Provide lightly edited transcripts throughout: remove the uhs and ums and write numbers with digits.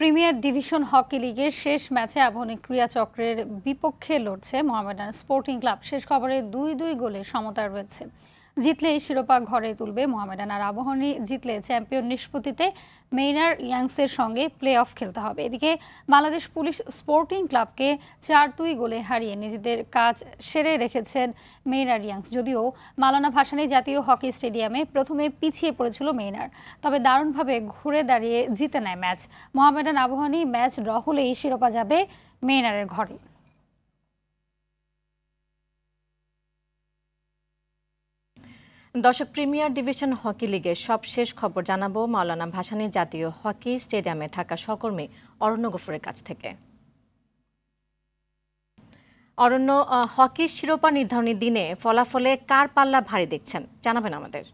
Premier division hockey লিগের শেষ ম্যাচে আবাহনী ক্রীড়াচক্রের বিপক্ষে লড়ছে মোহামেডান স্পোর্টিং ক্লাব। শেষ খবরে ২-২ গোলে সমতা রয়েছে। জিতলেই শিরোপা ঘরে তুলবে মোহামেডান, আর আবাহনী জিতলে চ্যাম্পিয়ন নিষ্পত্তিতে মেইনার ইয়াংসের সঙ্গে প্লে অফ খেলতে হবে। এদিকে বাংলাদেশ পুলিশ স্পোর্টিং ক্লাবকে ৪-২ গোলে হারিয়ে নিজেদের কাজ সেরে রেখেছেন মেইনার ইয়াংস। যদিও মাওলানা ভাসানী জাতীয় হকি স্টেডিয়ামে প্রথমে পিছিয়ে পড়েছিল মেইনার, তবে দারুণভাবে ঘুরে দাঁড়িয়ে জিতে নেয় match. Mohammedan Abahani match draw হলেই শিরোপা যাবে মেইনারের ঘরে। দর্শক, প্রিমিয়ার ডিভিশন হকি লিগের সবশেষ খবর জানাবো মাওলানা ভাসানী জাতীয় হকি স্টেডিয়ামে থাকা সহকর্মী অরণ্য গফুরের কাছ থেকে। অরণ্য, হকির শিরোপা নির্ধারণী দিনে ফলাফলে কার পাল্লা ভারী দেখছেন, জানাবেন আমাদের।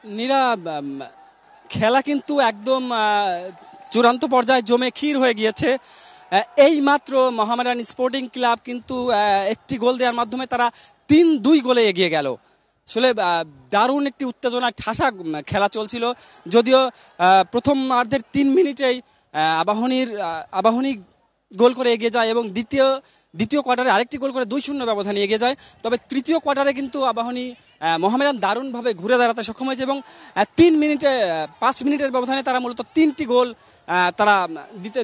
নীরা, খেলা কিন্তু একদম চূড়ান্ত পর্যায়ে জমে ক্ষীর হয়ে গিয়েছে। এই মাত্র মোহামেডান স্পোর্টিং ক্লাব কিন্তু একটি গোল দেওয়ার মাধ্যমে তারা ৩-২ গোলে এগিয়ে গেল। আসলে দারুণ একটি উত্তেজনা ঠাসা খেলা চলছিল। যদিও প্রথম অর্ধের ৩ মিনিটেই আবাহনী গোল করে এগিয়ে যায় এবং দ্বিতীয় কোয়ার্টারে আরেকটি গোল করে ২-০ ব্যবধানে এগিয়ে যায়। তবে তৃতীয় কোয়ার্টারে কিন্তু মোহামেডান দারুণভাবে ঘুরে দাঁড়াতে সক্ষম হয়েছে এবং ৫ মিনিটের ব্যবধানে তারা মূলত ৩টি গোল তারা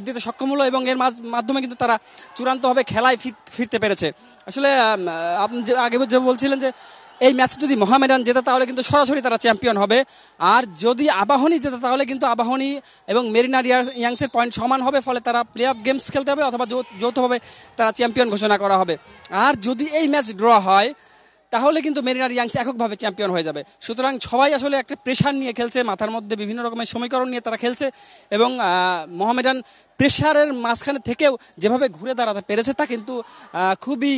দিতে সক্ষম হলো এবং এর মাধ্যমে কিন্তু তারা চূড়ান্তভাবে খেলায় ফিরতে পেরেছে। আসলে আপনি আগে যে বলছিলেন যে এই ম্যাচে যদি মোহামেডান জেতে তাহলে কিন্তু সরাসরি তারা চ্যাম্পিয়ন হবে, আর যদি আবাহনী জেতে তাহলে কিন্তু আবাহনী এবং মেরিনার ইয়াংসের পয়েন্ট সমান হবে, ফলে তারা প্লে অফ গেমস খেলতে হবে অথবা যৌথভাবে তারা চ্যাম্পিয়ন ঘোষণা করা হবে। আর যদি এই ম্যাচ ড্র হয় তাহলে কিন্তু মেরিনার ইয়াংস এককভাবে চ্যাম্পিয়ন হয়ে যাবে। সুতরাং সবাই আসলে একটা প্রেশার নিয়ে খেলছে, মাথার মধ্যে বিভিন্ন রকমের সমীকরণ নিয়ে তারা খেলছে এবং মোহামেডান প্রেশারের মাঝখানে থেকেও যেভাবে ঘুরে দাঁড়াতে পেরেছে তা কিন্তু খুবই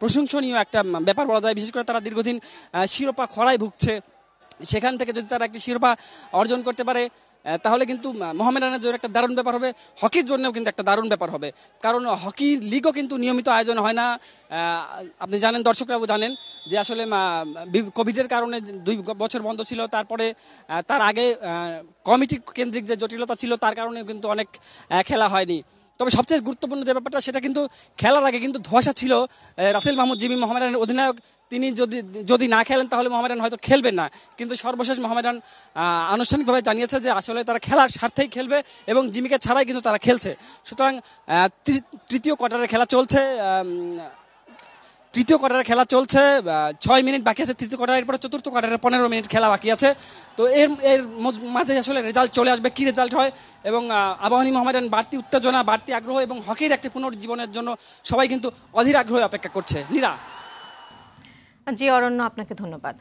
প্রশংসনীয় একটা ব্যাপার বলা যায়। বিশেষ করে তারা দীর্ঘদিন শিরোপা খরায় ভুগছে, সেখান থেকে যদি তারা একটি শিরোপা অর্জন করতে পারে তাহলে কিন্তু মোহামেডানের জন্য একটা দারুণ ব্যাপার হবে, হকির জন্যও কিন্তু একটা দারুণ ব্যাপার হবে। কারণ হকি লিগও কিন্তু নিয়মিত আয়োজন হয় না। আপনি জানেন, দর্শকরাও জানেন যে আসলে কোভিডের কারণে ২ বছর বন্ধ ছিল। তারপরে তার আগে কমিটি কেন্দ্রিক যে জটিলতা ছিল তার কারণেও কিন্তু অনেক খেলা হয়নি। তবে সবচেয়ে গুরুত্বপূর্ণ যে ব্যাপারটা সেটা কিন্তু খেলার আগে কিন্তু ধোঁয়াশা ছিল। রাসেল মাহমুদ জিমি, মোহামেডানের অধিনায়ক, তিনি যদি না খেলেন তাহলে মোহামেডান হয়তো খেলবেন না, কিন্তু সর্বশেষ মোহামেডান আনুষ্ঠানিকভাবে জানিয়েছে যে আসলে তারা খেলার স্বার্থেই খেলবে এবং জিমিকে ছাড়াই কিন্তু তারা খেলছে। সুতরাং তৃতীয় কোয়ার্টারের খেলা চলছে। ৬ মিনিট বাকি আছে তৃতীয় কোয়ার্টার, এরপরে চতুর্থ কোয়ার্টারের ১৫ মিনিট খেলা বাকি আছে। তো এর মাঝে আসলে রেজাল্ট চলে আসবে, কি রেজাল্ট হয়। এবং আবাহনী মোহামেডান বাড়তি উত্তেজনা, বাড়তি আগ্রহ এবং হকির একটি পুনর্জীবনের জন্য সবাই কিন্তু অধীর আগ্রহে অপেক্ষা করছে। নীরা। জি অরণ্য, আপনাকে ধন্যবাদ।